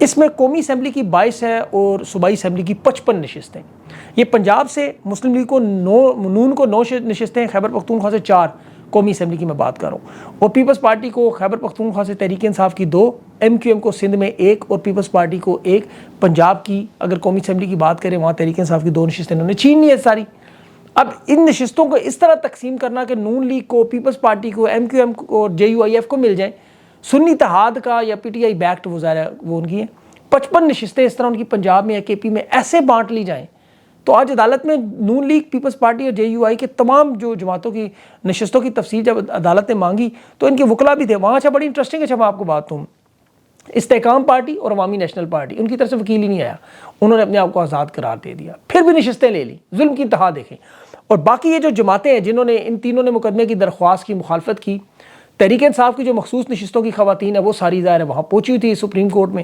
اس میں قومی اسمبلی کی 22 ہے اور صوبائی اسمبلی کی 55 نشستیں. یہ پنجاب سے مسلم لیگ کو نون کو 9 نشستیں, خیبر پختونخوا سے 4 قومی اسمبلی کی میں بات کر رہا ہوں, اور پیپلز پارٹی کو خیبر پختونخوا سے تحریک انصاف کی 2, MQM کو سندھ میں 1 اور پیپلز پارٹی کو 1. پنجاب کی اگر قومی اسمبلی کی بات کریں وہاں تحریک انصاف کی 2 نشستیں انہوں نے چھیننی ہے ساری. اب ان نشستوں کو اس طرح تقسیم کرنا کہ نون لیگ کو, پیپلز پارٹی کو, MQM کو اور JUIF کو مل جائیں, سنی اتحاد کا یا PTI بیکٹ وہ ظاہر ہے وہ ان کی ہیں, 55 نشستیں اس طرح ان کی پنجاب میں یا KP میں ایسے بانٹ لی جائیں تو آج عدالت میں نون لیگ, پیپلز پارٹی اور JUI کے تمام جو جماعتوں کی نشستوں کی تفصیل جب عدالت نے مانگی تو ان کے وکلا بھی تھے وہاں. اچھا بڑی انٹرسٹنگ ہے, اچھا میں آپ کو بات ہوں, استحکام پارٹی اور عوامی نیشنل پارٹی ان کی طرف سے وکیل ہی نہیں آیا, انہوں نے اپنے آپ کو آزاد قرار دے دیا, پھر بھی نشستیں لے لی. ظلم کی انتہا دیکھیں. اور باقی یہ جو جماعتیں ہیں جنہوں نے ان تینوں نے مقدمے کی درخواست کی, مخالفت کی, تحریک انصاف کی جو مخصوص نشستوں کی خواتین ہیں وہ ساری ظاہر ہے وہاں پہنچی ہوئی تھی سپریم کورٹ میں.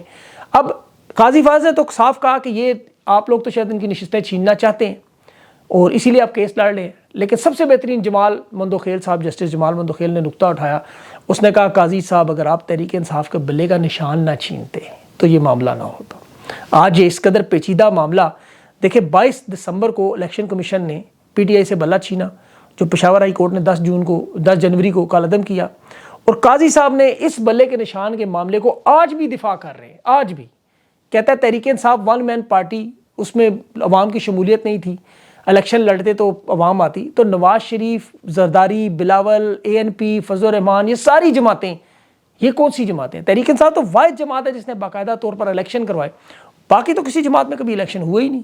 اب قاضی فاضل نے تو صاف کہا کہ یہ آپ لوگ تو شاید ان کی نشستیں چھیننا چاہتے ہیں اور اسی لیے آپ کیس لڑ لیں, لیکن سب سے بہترین جمال مندوخیل صاحب, جسٹس جمال مندوخیل نے نقطہ اٹھایا. اس نے کہا قاضی صاحب اگر آپ تحریک انصاف کے بلے کا نشان نہ چھینتے تو یہ معاملہ نہ ہوتا. آج یہ اس قدر پیچیدہ معاملہ دیکھیں, 22 دسمبر کو الیکشن کمیشن نے PTI سے بلہ چھینا جو پشاور ہائی کورٹ نے 10 جنوری کو کالعدم کیا, اور قاضی صاحب نے اس بلے کے نشان کے معاملے کو آج بھی دفاع کر رہے ہیں. آج بھی کہتا ہے تحریک انصاف 1 مین پارٹی, اس میں عوام کی شمولیت نہیں تھی, الیکشن لڑتے تو عوام آتی. تو نواز شریف, زرداری, بلاول, ANP, فضل الرحمان, یہ ساری جماعتیں, یہ کون سی جماعتیں؟ تحریک انصاف تو واحد جماعت ہے جس نے باقاعدہ طور پر الیکشن کروائے, باقی تو کسی جماعت میں کبھی الیکشن ہوئے ہی نہیں.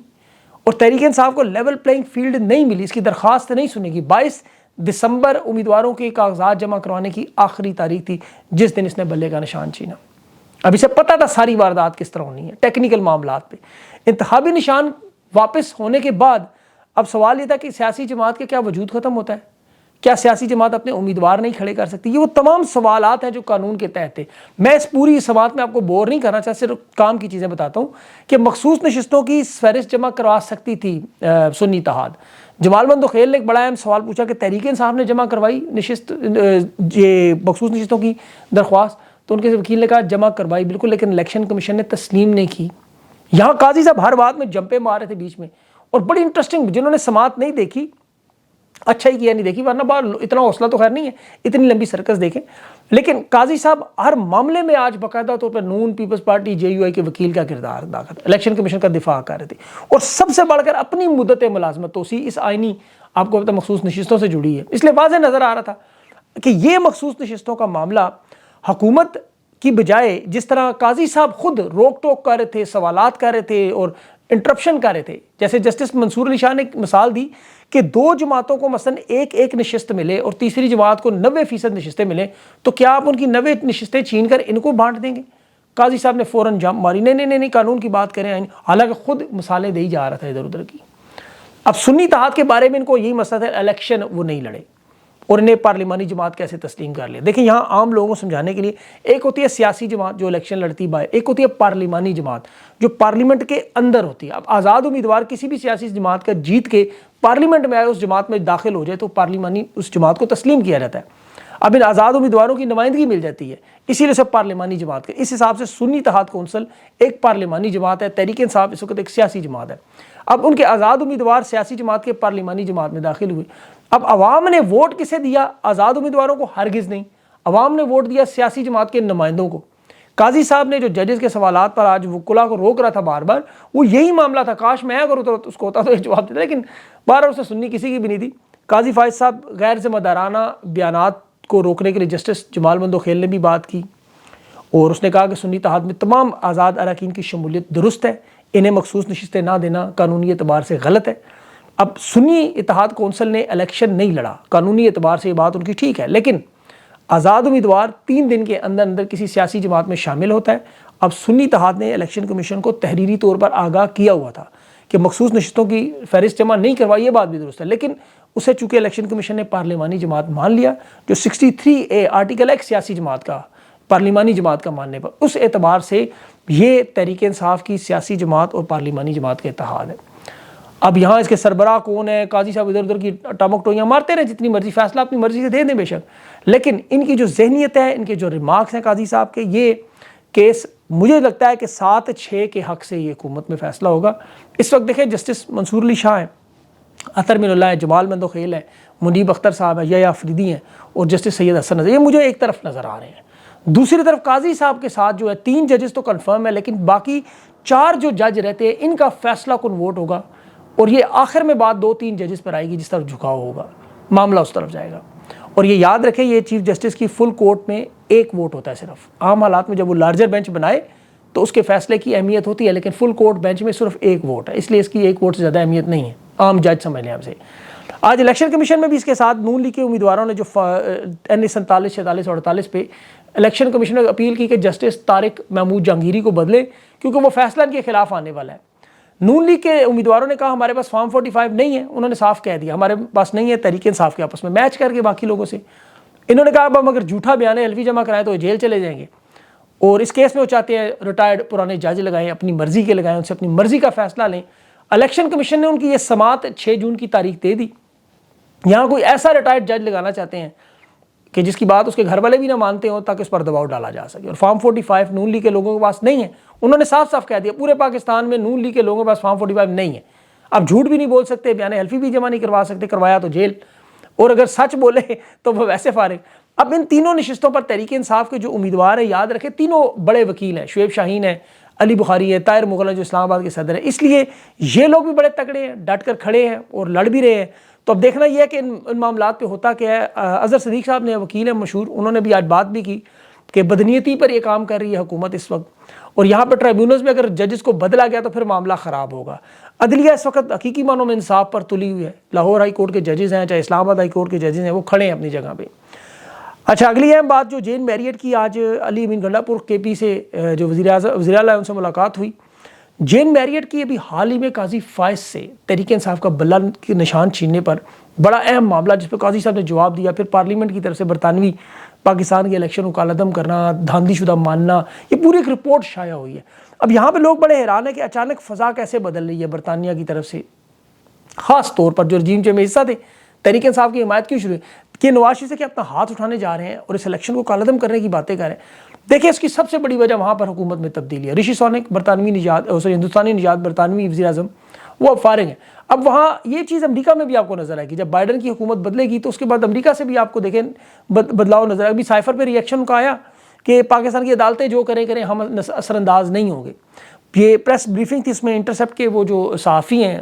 اور تحریک انصاف کو لیول پلینگ فیلڈ نہیں ملی, اس کی درخواست نہیں سنے گی. 22 دسمبر امیدواروں کے کاغذات جمع کروانے کی آخری تاریخ تھی جس دن اس نے بلے کا نشان چھینا. اب اسے پتہ تھا ساری واردات کس طرح ہونی ہے ٹیکنیکل معاملات پہ. انتخابی نشان واپس ہونے کے بعد اب سوال یہ تھا کہ سیاسی جماعت کے کیا وجود ختم ہوتا ہے, کیا سیاسی جماعت اپنے امیدوار نہیں کھڑے کر سکتی؟ یہ وہ تمام سوالات ہیں جو قانون کے تحت تھے. میں اس پوری سماعت میں آپ کو بور نہیں کرنا چاہتا, صرف کام کی چیزیں بتاتا ہوں کہ مخصوص نشستوں کی فہرست جمع کروا سکتی تھی سنی اتحاد. جمال مندوخیل نے ایک بڑا اہم سوال پوچھا کہ تحریک انصاف نے جمع کروائی یہ مخصوص نشستوں کی درخواست, تو ان کے وکیل نے کہا جمع کروائی بالکل, لیکن الیکشن کمیشن نے تسلیم نہیں کی. یہاں قاضی صاحب ہر بات میں جمپے مار رہے تھے بیچ میں, اور بڑی انٹرسٹنگ, جنہوں نے سماعت نہیں دیکھی اچھا ہی کیا نہیں دیکھی, ورنہ بار اتنا حوصلہ تو خیر نہیں ہے اتنی لمبی سرکس دیکھیں. لیکن قاضی صاحب ہر معاملے میں آج باقاعدہ طور پر نون, پیپلز پارٹی, JUI کے وکیل کا کردار ادا کرتے, الیکشن کمیشن کا دفاع کر رہے تھے, اور سب سے بڑھ کر اپنی مدت ملازمت توسیع اس آئینی آپ کو پتہ مخصوص نشستوں سے جڑی ہے. اس لیے واضح نظر آ رہا تھا کہ یہ مخصوص نشستوں کا معاملہ حکومت کی بجائے جس طرح قاضی صاحب خود روک ٹوک کر رہے تھے, سوالات کر رہے تھے اور انٹرپشن کر رہے تھے. جیسے جسٹس منصور علی شاہ نے ایک مثال دی کہ 2 جماعتوں کو مثلا ایک نشست ملے اور تیسری جماعت کو 90% نشستیں ملیں, تو کیا آپ ان کی 90 نشستیں چھین کر ان کو بانٹ دیں گے؟ قاضی صاحب نے فوراً جمپ ماری, نہیں قانون کی بات کریں, حالانکہ خود مثالیں دے ہی جا رہا تھا ادھر ادھر کی. اب سنی اتحاد کے بارے میں ان کو یہی مسئلہ تھا, الیکشن وہ نہیں لڑے اور انہیں پارلیمانی جماعت کیسے تسلیم کر لیا. دیکھیں یہاں عام لوگوں کو سمجھانے کے لیے, ایک ہوتی ہے سیاسی جماعت جو الیکشن لڑتی ہے, ایک ہوتی ہے پارلیمانی جماعت جو پارلیمنٹ کے اندر ہوتی ہے. اب آزاد امیدوار کسی بھی سیاسی جماعت کا جیت کے پارلیمنٹ میں آئے, اس جماعت میں داخل ہو جائے تو پارلیمانی اس جماعت کو تسلیم کیا جاتا ہے. اب ان آزاد امیدواروں کی نمائندگی مل جاتی ہے, اسی لیے سب پارلیمانی جماعت کے. اس حساب سے سنی اتحاد کونسل ایک پارلیمانی جماعت ہے, تحریک انصاف اس وقت ایک سیاسی جماعت ہے. اب ان کے آزاد امیدوار سیاسی جماعت کے پارلیمانی جماعت میں داخل ہوئے. اب عوام نے ووٹ کسے دیا؟ آزاد امیدواروں کو ہرگز نہیں, عوام نے ووٹ دیا سیاسی جماعت کے نمائندوں کو. قاضی صاحب نے جو ججز کے سوالات پر آج وکلا کو روک رہا تھا بار بار, وہ یہی معاملہ تھا. کاش میں اگر اس کو ہوتا تو ایک جواب دیتا, لیکن بار اس نے سننی کسی کی بھی نہیں تھی. قاضی فائز صاحب غیر ذمہ دارانہ بیانات کو روکنے کے لیے جسٹس جمال مندوخیل نے بھی بات کی, اور اس نے کہا کہ سنی اتحاد میں تمام آزاد اراکین کی شمولیت درست ہے, انہیں مخصوص نشستیں نہ دینا قانونی اعتبار سے غلط ہے. اب سنی اتحاد کونسل نے الیکشن نہیں لڑا, قانونی اعتبار سے یہ بات ان کی ٹھیک ہے, لیکن آزاد امیدوار 3 دن کے اندر کسی سیاسی جماعت میں شامل ہوتا ہے. اب سنی اتحاد نے الیکشن کمیشن کو تحریری طور پر آگاہ کیا ہوا تھا کہ مخصوص نشستوں کی فہرست جمع نہیں کروائی, یہ بات بھی درست ہے, لیکن اسے چونکہ الیکشن کمیشن نے پارلیمانی جماعت مان لیا, جو 63A آرٹیکل ہے ایک سیاسی جماعت کا, پارلیمانی جماعت کا ماننے پر, اس اعتبار سے یہ تحریک انصاف کی سیاسی جماعت اور پارلیمانی جماعت کا اتحاد ہے. اب یہاں اس کے سربراہ کون ہے؟ قاضی صاحب ادھر ادھر کی ٹامک ٹوئیاں مارتے رہے جتنی مرضی, فیصلہ اپنی مرضی سے دے دیں بے شک, لیکن ان کی جو ذہنیت ہے, ان کے جو ریمارکس ہیں قاضی صاحب کے, یہ کیس مجھے لگتا ہے کہ 7-6 کے حق سے یہ حکومت میں فیصلہ ہوگا۔ اس وقت دیکھیں جسٹس منصور علی شاہ ہیں، اطہر من اللہ ہے، جمال مندوخیل ہے، منیب اختر صاحب ہے، یا افریدی ہیں، اور جسٹس سید حسن نظر، یہ مجھے ایک طرف نظر آ رہے ہیں۔ دوسری طرف قاضی صاحب کے ساتھ جو ہے 3 ججز تو کنفرم ہے، لیکن باقی 4 جو جج رہتے ہیں ان کا فیصلہ کن ووٹ ہوگا، اور یہ آخر میں بات 2-3 ججز پر آئے گی، جس طرف جھکاؤ ہوگا معاملہ اس طرف جائے گا۔ اور یہ یاد رکھیں یہ چیف جسٹس کی فل کورٹ میں 1 ووٹ ہوتا ہے صرف۔ عام حالات میں جب وہ لارجر بینچ بنائے تو اس کے فیصلے کی اہمیت ہوتی ہے، لیکن فل کورٹ بینچ میں صرف 1 ووٹ ہے، اس لیے اس کی 1 ووٹ سے زیادہ اہمیت نہیں ہے، عام جج سمجھ لیں آپ سے۔ آج الیکشن کمیشن میں بھی اس کے ساتھ نون لیگ کے امیدواروں نے جو این 47, 46 اور 48 پہ الیکشن کمیشن نے اپیل کی کہ جسٹس طارق محمود جہانگیری کو بدلے، کیونکہ وہ فیصلہ ان کے خلاف آنے والا ہے۔ نون لیگ کے امیدواروں نے کہا ہمارے پاس فارم 45 نہیں ہے، انہوں نے صاف کہہ دیا ہمارے پاس نہیں ہے، تحریک انصاف کے آپس میں میچ کر کے باقی لوگوں سے انہوں نے کہا اب ہم اگر جھوٹا بیان حلفی جمع کرائیں تو جیل چلے جائیں گے، اور اس کیس میں وہ چاہتے ہیں ریٹائرڈ پرانے جج لگائیں، اپنی مرضی کے لگائیں، ان سے اپنی مرضی کا فیصلہ لیں۔ الیکشن کمیشن نے ان کی یہ سماعت 6 جون کی تاریخ دے دی۔ یہاں کوئی ایسا ریٹائرڈ جج لگانا چاہتے ہیں کہ جس کی بات اس کے گھر والے بھی نہ مانتے ہوں، تاکہ اس پر دباؤ ڈالا جا سکے، اور فارم 45 نون لیگ کے لوگوں کے پاس نہیں ہے۔ انہوں نے صاف صاف کہہ دیا پورے پاکستان میں نون لیگ کے لوگوں کے پاس فارم 45 نہیں ہے۔ اب جھوٹ بھی نہیں بول سکتے، بیان حلفی بھی جمع نہیں کروا سکتے، کروایا تو جیل، اور اگر سچ بولے تو وہ ویسے فارغ۔ اب ان تینوں نشستوں پر تحریک انصاف کے جو امیدوار ہیں، یاد رکھیں تینوں بڑے وکیل ہیں، شعیب شاہین ہے، علی بخاری ہے، طاہر مغل جو اسلام آباد کے صدر ہیں، اس لیے یہ لوگ بھی بڑے تکڑے ہیں، ڈٹ کر کھڑے ہیں اور لڑ بھی رہے ہیں۔ تو اب دیکھنا یہ ہے کہ ان معاملات پہ ہوتا کیا ہے۔ اظہر صدیق صاحب نے، وکیل ہیں مشہور، انہوں نے بھی آج بات بھی کی کہ بدنیتی پر یہ کام کر رہی ہے حکومت اس وقت، اور یہاں پر ٹرائیبیونلز میں اگر ججز کو بدلا گیا تو پھر معاملہ خراب ہوگا۔ عدلیہ اس وقت حقیقی معنوں میں انصاف پر تلی ہوئی ہے۔ لاہور ہائی کورٹ کے ججز ہیں، چاہے اسلام آباد ہائی کورٹ کے ججز ہیں، وہ کھڑے ہیں اپنی جگہ پہ۔ اچھا، اگلی اہم بات جو جین میریٹ کی، آج علی امین گنڈا پور کے پی سے جو وزیر اعلیٰ ان سے ملاقات ہوئی۔ جین میریٹ کی ابھی حال ہی میں قاضی فائز سے تحریک انصاف کا بلہ کے نشان چھیننے پر بڑا اہم معاملہ، جس پہ قاضی صاحب نے جواب دیا، پھر پارلیمنٹ کی طرف سے برطانوی پاکستان کے الیکشن کو کالعدم کرنا، دھاندلی شدہ ماننا، یہ پوری ایک رپورٹ شائع ہوئی ہے۔ اب یہاں پہ لوگ بڑے حیران ہیں کہ اچانک فضا کیسے بدل رہی ہے برطانیہ کی طرف سے، خاص طور پر جو رجیم چینج میں حصہ تھے، تحریک انصاف کی حمایت کیوں شروع ہے کہ نواز شریف سے کہ اپنا ہاتھ اٹھانے جا رہے ہیں اور اس الیکشن کو کالعدم کرنے کی باتیں کر رہے ہیں۔ دیکھیں اس کی سب سے بڑی وجہ وہاں پر حکومت میں تبدیلی ہے۔ رشی سونک ہندوستانی نژاد برطانوی وزیر اعظم، وہ اب فارغ ہیں۔ اب وہاں یہ چیز امریکہ میں بھی آپ کو نظر آئے گی، جب بائیڈن کی حکومت بدلے گی تو اس کے بعد امریکہ سے بھی آپ کو دیکھیں بدلاؤ نظر آئے گا۔ ابھی سائفر پہ ریئیکشن کا آیا کہ پاکستان کی عدالتیں جو کریں ہم اثر انداز نہیں ہوں گے۔ یہ پریس بریفنگ تھی، اس میں انٹرسیپٹ کے وہ جو صحافی ہیں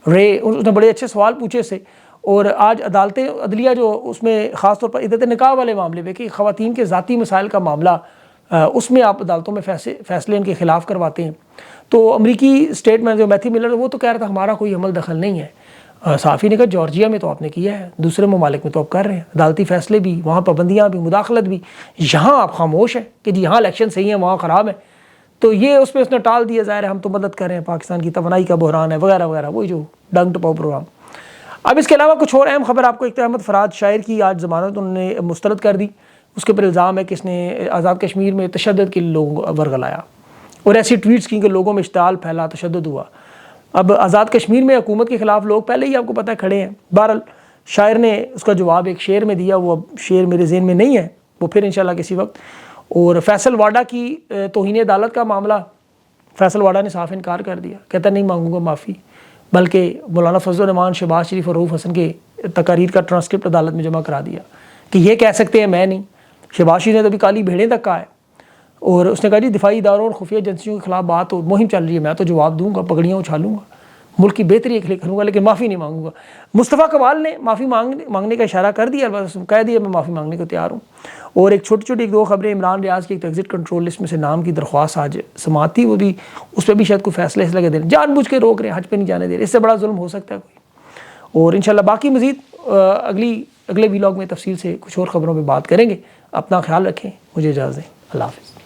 رے، اس نے بڑے اچھے سوال پوچھے سے، اور آج عدالتیں عدلیہ جو اس میں خاص طور پر عدت نکاح والے معاملے پہ کہ خواتین کے ذاتی مسائل کا معاملہ، اس میں آپ عدالتوں میں فیصلے ان کے خلاف کرواتے ہیں۔ تو امریکی اسٹیٹ میں جو میتھی ملر، وہ تو کہہ رہا تھا ہمارا کوئی عمل دخل نہیں ہے۔ صحافی نے کہا جارجیا میں تو آپ نے کیا ہے، دوسرے ممالک میں تو آپ کر رہے ہیں، عدالتی فیصلے بھی، وہاں پابندیاں بھی، مداخلت بھی، یہاں آپ خاموش ہیں کہ جی یہاں الیکشن صحیح ہیں وہاں خراب ہے۔ تو یہ اس پہ اس نے ٹال دیا، ظاہر ہے ہم تو مدد کر رہے ہیں، پاکستان کی توانائی کا بحران ہے وغیرہ وغیرہ، وہی جو ڈنگ ٹپاؤ پروگرام۔ اب اس کے علاوہ کچھ اور اہم خبر آپ کو، ایک تو احمد فراد شاعر کی آج ضمانت انہوں نے مسترد کر دی، اس کے پر الزام ہے کہ اس نے آزاد کشمیر میں تشدد کے لوگوں ورگلایا اور ایسی ٹویٹس کی کہ لوگوں میں اشتعال پھیلا، تشدد ہوا۔ اب آزاد کشمیر میں حکومت کے خلاف لوگ پہلے ہی آپ کو پتہ ہے کھڑے ہیں۔ بہرحال شاعر نے اس کا جواب ایک شعر میں دیا، وہ اب شعر میرے ذہن میں نہیں ہے، وہ پھر انشاءاللہ کسی وقت۔ اور فیصل واڈا کی توہین عدالت کا معاملہ، فیصل واڈا نے صاف انکار کر دیا، کہتا نہیں مانگوں گا معافی، بلکہ مولانا فضل الرحمان، شہباز شریف اور رؤوف حسن کے تقاریر کا ٹرانسکرپٹ عدالت میں جمع کرا دیا کہ یہ کہہ سکتے ہیں میں نہیں۔ شہباز شریف نے تو ابھی کالی بھیڑیں تک کہا ہے، اور اس نے کہا جی دفاعی اداروں اور خفیہ ایجنسیوں کے خلاف بات اور مہم چل رہی ہے، میں تو جواب دوں گا، پگڑیاں اچھالوں گا، ملک کی بہتری کے لیے کروں گا، لیکن معافی نہیں مانگوں گا۔ مصطفیٰ کمال نے معافی مانگنے کا اشارہ کر دیا، بس کہہ دیا میں معافی مانگنے کو تیار ہوں۔ اور ایک چھوٹی چھوٹی 2 خبریں، عمران ریاض کی ایک ایگزٹ کنٹرول لسٹ میں سے نام کی درخواست آج سماعت تھی، وہ بھی اس پہ بھی شاید کوئی فیصلہ اس لگے دے رہے ہیں، جان بوجھ کے روک رہے ہیں، حج پہ نہیں جانے دے رہے، اس سے بڑا ظلم ہو سکتا ہے کوئی؟ اور انشاءاللہ باقی مزید اگلے ویلاگ میں تفصیل سے کچھ اور خبروں پہ بات کریں گے۔ اپنا خیال رکھیں، مجھے اجازت دیں، اللہ حافظ۔